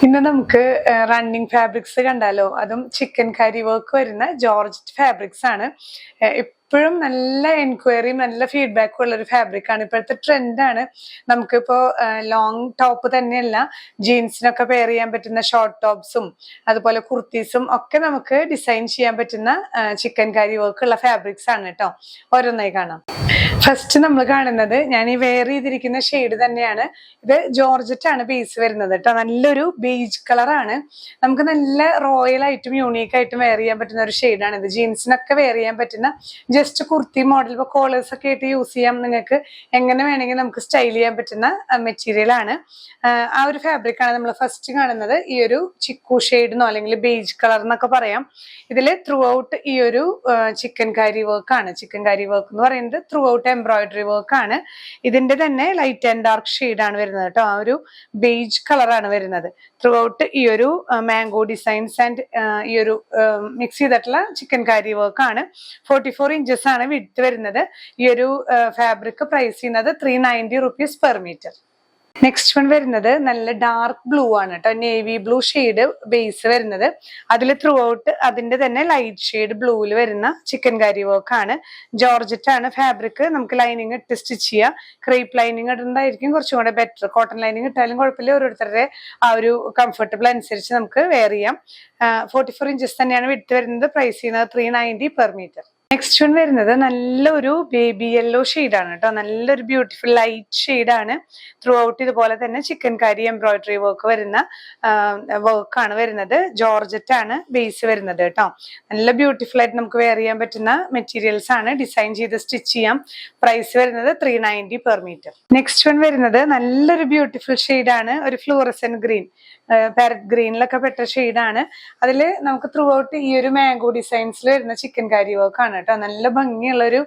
ഇന്ന് നമുക്ക് running fabrics കണ്ടാലോ. അതും ചിക്കൻ കറി വർക്ക് വരുന്ന ജോർജറ്റ് ഫാബ്രിക്സ് ആണ്. എപ്പോഴും നല്ല എൻക്വയറിയും നല്ല ഫീഡ്ബാക്കും ഉള്ള ഒരു ഫാബ്രിക് ആണ്. ഇപ്പോഴത്തെ ട്രെൻഡാണ്. നമുക്കിപ്പോൾ ലോങ് ടോപ്പ് തന്നെയല്ല, ജീൻസിനൊക്കെ പെയർ ചെയ്യാൻ പറ്റുന്ന ഷോർട്ട് ടോപ്സും അതുപോലെ കുർത്തീസും ഒക്കെ നമുക്ക് ഡിസൈൻ ചെയ്യാൻ പറ്റുന്ന ചിക്കൻ കറി വർക്ക് ഉള്ള ഫാബ്രിക്സ് ആണ് കേട്ടോ. ഓരോന്നായി കാണാം. ഫസ്റ്റ് നമ്മൾ കാണുന്നത് ഞാൻ ഈ വെയർ ചെയ്തിരിക്കുന്ന ഷെയ്ഡ് തന്നെയാണ്. ഇത് ജോർജറ്റ് ആണ് ബേസ് വരുന്നത് കേട്ടോ. നല്ലൊരു ബേജ് കളറാണ്. നമുക്ക് നല്ല റോയൽ ആയിട്ടും യൂണീക്ക് ആയിട്ടും വെയർ ചെയ്യാൻ പറ്റുന്ന ഒരു ഷെയ്ഡാണ് ഇത്. ജീൻസിനൊക്കെ വെയർ ചെയ്യാൻ പറ്റുന്ന ജസ്റ്റ് കുർത്തി മോഡൽ, ഇപ്പോൾ കോളേഴ്സ് ഒക്കെ ആയിട്ട് യൂസ് ചെയ്യാം. നിങ്ങൾക്ക് എങ്ങനെ വേണമെങ്കിൽ നമുക്ക് സ്റ്റൈൽ ചെയ്യാൻ പറ്റുന്ന മെറ്റീരിയൽ ആണ്. ആ ഒരു ഫാബ്രിക് ആണ് നമ്മൾ ഫസ്റ്റ് കാണുന്നത്. ഈ ഒരു ചിക്കു ഷെയ്ഡെന്നോ അല്ലെങ്കിൽ ബേജ് കളർ എന്നൊക്കെ പറയാം. ഇതിൽ ത്രൂ ഔട്ട് ഈ ഒരു ചിക്കൻ കാരി വർക്ക് ആണ്. ചിക്കൻ കാരി വർക്ക് എന്ന് പറയുന്നത് ത്രൂ ഔട്ട് എംബ്രോയിഡറി വർക്ക് ആണ്. ഇതിന്റെ തന്നെ ലൈറ്റ് ആൻഡ് ഡാർക്ക് ഷെയ്ഡ് ആണ് വരുന്നത് കേട്ടോ. ആ ഒരു ബേജ് കളറാണ് വരുന്നത്. ത്രൂ ഔട്ട് ഈ ഒരു മാംഗോ ഡിസൈൻസ് ആൻഡ് ഈ ഒരു മിക്സ് ചെയ്തിട്ടുള്ള ചിക്കൻ കാരി വർക്ക് ആണ്. 44 ഇഞ്ചസ് ആണ് വിഡ്ത്ത് വരുന്നത്. ഈ ഒരു ഫാബ്രിക് പ്രൈസ് ചെയ്യുന്നത് 390 rupees per meter. Next one വരുന്നത് നല്ല ഡാർക്ക് ബ്ലൂ ആണ് കേട്ടോ. നേവി ബ്ലൂ ഷെയ്ഡ് ബേസ് വരുന്നത്. അതിൽ ത്രൂ ഔട്ട് അതിന്റെ തന്നെ ലൈറ്റ് ഷെയ്ഡ് ബ്ലൂവിൽ വരുന്ന ചിക്കൻ കാരി വർക്ക് ആണ്. ജോർജറ്റ് ആണ് ഫാബ്രിക്. നമുക്ക് ലൈനിങ് ഇട്ട് സ്റ്റിച്ച് ചെയ്യാം. ക്രേപ്പ് ലൈനിങ് ഇടുന്നതായിരിക്കും കുറച്ചും കൂടെ ബെറ്റർ. കോട്ടൺ ലൈനിങ് ഇട്ടാലും കുഴപ്പമില്ല. ഓരോരുത്തരുടെ ആ ഒരു കംഫർട്ടബിൾ അനുസരിച്ച് നമുക്ക് വെയർ ചെയ്യാം. 44 ഇഞ്ചസ് തന്നെയാണ് വിഡ്ത്ത് വരുന്നത്. പ്രൈസ് ചെയ്യുന്നത് 390 per meter. നെക്സ്റ്റ് വൺ വരുന്നത് നല്ലൊരു ബേബി യെല്ലോ ഷെയ്ഡാണ് കേട്ടോ. നല്ലൊരു ബ്യൂട്ടിഫുൾ ലൈറ്റ് ഷെയ്ഡാണ്. ത്രൂ ഔട്ട് ഇതുപോലെ തന്നെ ചിക്കൻ കാരി എംബ്രോയിഡറി വർക്ക് വരുന്ന വർക്കാണ് വരുന്നത്. ജോർജറ്റ് ആണ് ബേസ് വരുന്നത് കേട്ടോ. നല്ല ബ്യൂട്ടിഫുൾ ആയിട്ട് നമുക്ക് വെയർ ചെയ്യാൻ പറ്റുന്ന മെറ്റീരിയൽസ് ആണ്. ഡിസൈൻ ചെയ്ത് സ്റ്റിച്ച് ചെയ്യാം. പ്രൈസ് വരുന്നത് 390 per meter. നെക്സ്റ്റ് വൺ വരുന്നത് നല്ലൊരു ബ്യൂട്ടിഫുൾ ഷെയ്ഡാണ്. ഒരു ഫ്ലൂറസെന്റ് ഗ്രീൻ, പാരറ്റ് ഗ്രീനിലൊക്കെ പെട്ട ഷെയ്ഡാണ്. അതിൽ നമുക്ക് ത്രൂ ഔട്ട് ഈ ഒരു മാംഗോ ഡിസൈൻസിൽ വരുന്ന ചിക്കൻ കാരി വർക്ക് ആണ് കേട്ടോ. നല്ല ഭംഗിയുള്ളൊരു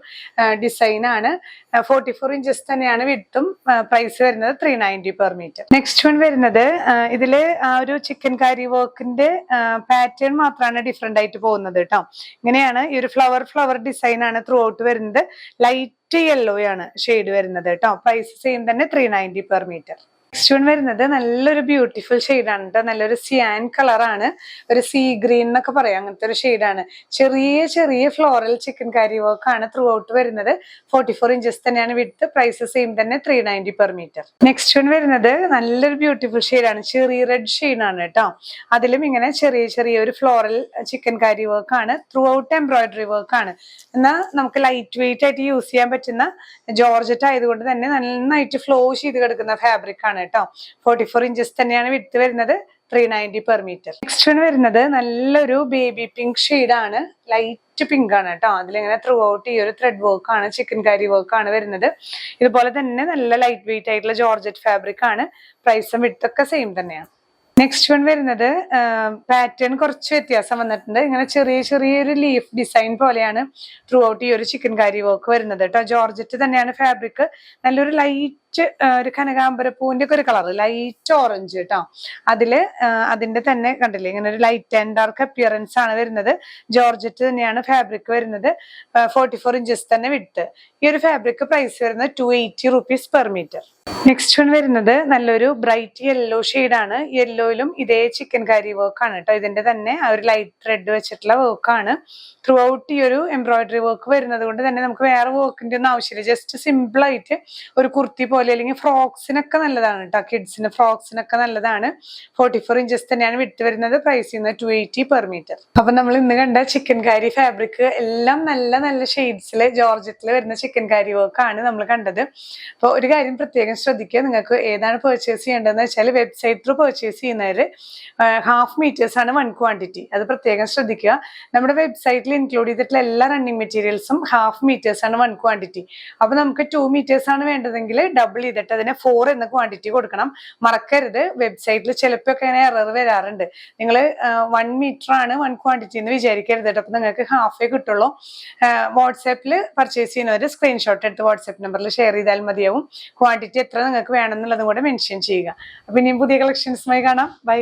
ഡിസൈൻ ആണ്. 44 ഇഞ്ചസ് തന്നെയാണ് വിഡ്ത്തും. പ്രൈസ് വരുന്നത് 390 per meter. നെക്സ്റ്റ് വൺ വരുന്നത് ഇതില് ആ ഒരു ചിക്കൻ കാരി വർക്കിന്റെ പാറ്റേൺ മാത്രമാണ് ഡിഫറെന്റ് ആയിട്ട് പോകുന്നത് കേട്ടോ. ഇങ്ങനെയാണ് ഈ ഒരു ഫ്ലവർ ഡിസൈൻ ആണ് ത്രൂ ഔട്ട് വരുന്നത്. ലൈറ്റ് യെല്ലോ ആണ് ഷെയ്ഡ് വരുന്നത് കേട്ടോ. പ്രൈസ് സെയിം തന്നെ 390 per meter. നെക്സ്റ്റ് വൺ വരുന്നത് നല്ലൊരു ബ്യൂട്ടിഫുൾ ഷെയ്ഡാണ് കേട്ടോ. നല്ലൊരു സിയാൻ കളറാണ്. ഒരു സീ ഗ്രീൻ എന്നൊക്കെ പറയാം. അങ്ങനത്തെ ഒരു ഷെയ്ഡാണ്. ചെറിയ ഫ്ലോറൽ ചിക്കൻ കാരി വർക്ക് ആണ് ത്രൂ ഔട്ട് വരുന്നത്. 44 ഇഞ്ചസ് തന്നെയാണ് വിഡ്ത്ത്. പ്രൈസ് സെയിം തന്നെ 390 per meter. നെക്സ്റ്റ് വൺ വരുന്നത് നല്ലൊരു ബ്യൂട്ടിഫുൾ ഷെയ്ഡാണ്. ചെറിയ റെഡ് ഷെയ്ഡാണ് കേട്ടോ. അതിലും ഇങ്ങനെ ചെറിയ ഒരു ഫ്ലോറൽ ചിക്കൻ കാരി വർക്ക് ആണ്. ത്രൂ ഔട്ട് എംബ്രോയിഡറി വർക്ക് ആണ്. എന്നാൽ നമുക്ക് ലൈറ്റ് വെയിറ്റ് ആയിട്ട് യൂസ് ചെയ്യാൻ പറ്റുന്ന ജോർജറ്റ് ആയതുകൊണ്ട് തന്നെ നന്നായിട്ട് ഫ്ലോ ചെയ്ത് കിടക്കുന്ന ഫാബ്രിക് ആണ് കേട്ടോ. 44 ഇഞ്ചസ് തന്നെയാണ് വിഡ്ത്ത് വരുന്നത്. 390 per meter. നെക്സ്റ്റ് വൺ വരുന്നത് നല്ലൊരു ബേബി പിങ്ക് ഷെയ്ഡാണ്. ലൈറ്റ് പിങ്ക് ആണ് കേട്ടോ. അതിലിങ്ങനെ ത്രൂ ഔട്ട് ഈ ഒരു ത്രെഡ് വർക്ക് ആണ്, ചിക്കൻ കാരി വർക്ക് ആണ് വരുന്നത്. ഇതുപോലെ തന്നെ നല്ല ലൈറ്റ് വെയിറ്റ് ആയിട്ടുള്ള ജോർജറ്റ് ഫാബ്രിക് ആണ്. പ്രൈസും വിഡ്ത്തൊക്കെ സെയിം തന്നെയാണ്. നെക്സ്റ്റ് വൺ വരുന്നത് പാറ്റേൺ കുറച്ച് വ്യത്യാസം വന്നിട്ടുണ്ട്. ഇങ്ങനെ ചെറിയൊരു ലീഫ് ഡിസൈൻ പോലെയാണ് ത്രൂ ഔട്ട് ഈ ഒരു ചിക്കൻ കാരി വർക്ക് വരുന്നത് കേട്ടോ. ജോർജറ്റ് തന്നെയാണ് ഫാബ്രിക്. നല്ലൊരു ലൈറ്റ് ഒരു കനകാമ്പരപ്പൂവിന്റെ ഒക്കെ ഒരു കളർ, ലൈറ്റ് ഓറഞ്ച് കേട്ടോ. അതിന്റെ തന്നെ കണ്ടില്ലേ, ഇങ്ങനെ ഒരു ലൈറ്റ് ആൻഡ് ഡാർക്ക് അപ്പിയറൻസ് ആണ് വരുന്നത്. ജോർജറ്റ് തന്നെയാണ് ഫാബ്രിക് വരുന്നത്. 44 ഇഞ്ചസ് തന്നെ വിഡ്ത്ത്. ഈ ഒരു ഫാബ്രിക് പ്രൈസ് വരുന്നത് 280 rupees per meter. Next one വരുന്നത് നല്ലൊരു ബ്രൈറ്റ് യെല്ലോ ഷെയ്ഡാണ്. യെല്ലോയിലും ഇതേ ചിക്കൻ കാരി വർക്ക് ആണ് കേട്ടോ. ഇതിന്റെ തന്നെ ആ ഒരു ലൈറ്റ് റെഡ് വെച്ചിട്ടുള്ള വർക്കാണ്. ത്രൂ ഔട്ട് ഈ ഒരു എംബ്രോയിഡറി വർക്ക് വരുന്നത് കൊണ്ട് തന്നെ നമുക്ക് വേറെ വർക്കിന്റെ ഒന്നും ആവശ്യമില്ല. ജസ്റ്റ് സിമ്പിൾ ആയിട്ട് ഒരു കുർത്തി പോലെ അല്ലെങ്കിൽ ഫ്രോക്സിനൊക്കെ നല്ലതാണ് കേട്ടോ. കിഡ്സിന് ഫ്രോക്സിനൊക്കെ നല്ലതാണ്. 44 ഇഞ്ചസ് തന്നെയാണ് വിട്ട് വരുന്നത്. പ്രൈസ് ചെയ്യുന്നത് 280 per meter. അപ്പൊ നമ്മൾ ഇന്ന് കണ്ട ചിക്കൻ കാരി ഫാബ്രിക് എല്ലാം നല്ല ഷെയ്ഡ്സില് ജോർജറ്റിൽ വരുന്ന ചിക്കൻ കാരി വർക്ക് ആണ് നമ്മൾ കണ്ടത്. അപ്പൊ ഒരു കാര്യം പ്രത്യേകം ശ്രദ്ധിക്കുക. നിങ്ങൾക്ക് ഏതാണ് പർച്ചേസ് ചെയ്യേണ്ടതെന്ന് വെച്ചാൽ വെബ്സൈറ്റ് ത്രൂ പർച്ചേസ് ചെയ്യുന്നവര് ഹാഫ് മീറ്റേഴ്സ് ആണ് 1 quantity. അത് പ്രത്യേകം ശ്രദ്ധിക്കുക. നമ്മുടെ വെബ്സൈറ്റിൽ ഇൻക്ലൂഡ് ചെയ്തിട്ടുള്ള എല്ലാ റണ്ണിങ് മെറ്റീരിയൽസും ഹാഫ് മീറ്റേഴ്സ് ആണ് 1 quantity. അപ്പൊ നമുക്ക് 2 മീറ്റേഴ്സ് ആണ് വേണ്ടതെങ്കിൽ ഡബിൾ ചെയ്തിട്ട് അതിനെ 4 എന്ന ക്വാണ്ടിറ്റി കൊടുക്കണം. മറക്കരുത്. വെബ്സൈറ്റിൽ ചിലപ്പോൾ ഒക്കെ അങ്ങനെ എറർ വരാറുണ്ട്. നിങ്ങൾ 1 മീറ്റർ ആണ് 1 quantity എന്ന് വിചാരിക്കരുത്. അപ്പൊ നിങ്ങൾക്ക് ഹാഫേ കിട്ടുള്ളൂ. വാട്സാപ്പിൽ പർച്ചേസ് ചെയ്യുന്നവർ സ്ക്രീൻഷോട്ട് എടുത്ത് വാട്സാപ്പ് നമ്പറിൽ ഷെയർ ചെയ്താൽ മതിയാവും. ക്വാണ്ടിറ്റി എത്ര നിങ്ങൾക്ക് വേണമെന്നുള്ളതും കൂടെ മെൻഷൻ ചെയ്യുക. അപ്പൊ ഇനിയും പുതിയ കളക്ഷൻസുമായി കാണാം. ബൈ.